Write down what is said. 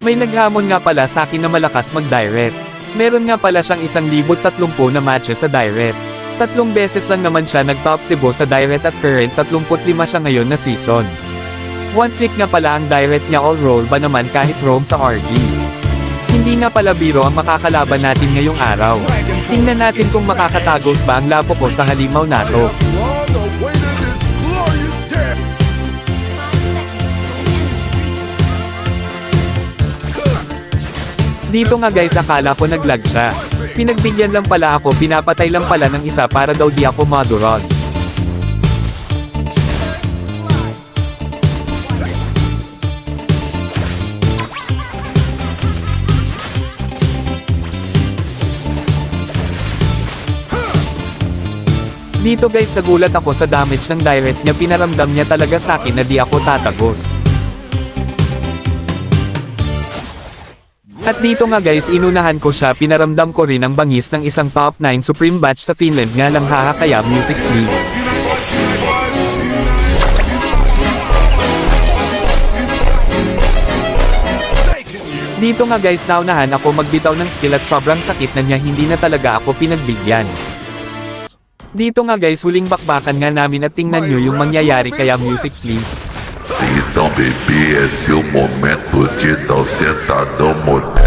May naghamon nga pala sa akin na malakas mag-direct. Meron nga pala siyang 1,030 na matches sa direct. 3 beses lang naman siya nag-top Cebu sa direct at current 35 siya ngayon na season. One trick nga pala ang direct niya, all roll ba naman kahit roam sa RG. Hindi nga pala biro ang makakalaban natin ngayong araw. Tingnan natin kung makakatagos ba ang lapo ko sa halimaw na to. Dito nga guys, akala ko naglag siya. Pinagbigyan lang pala ako, pinapatay lang pala ng isa para daw di ako madurog. Dito guys, nagulat ako sa damage ng direct niya, pinaramdam niya talaga sa akin na di ako tatagos. At dito nga guys, inunahan ko siya, pinaramdam ko rin ang bangis ng isang top 9 Supreme Batch sa Finland nga lang, haha, kaya music please. Dito nga guys, naunahan ako magbitaw ng skill at sobrang sakit na niya, hindi na talaga ako pinagbigyan. Dito nga guys, huling bakbakan nga namin at tingnan nyo yung mangyayari, kaya music please. Então bebê, é seu momento de dar sentadão molhado.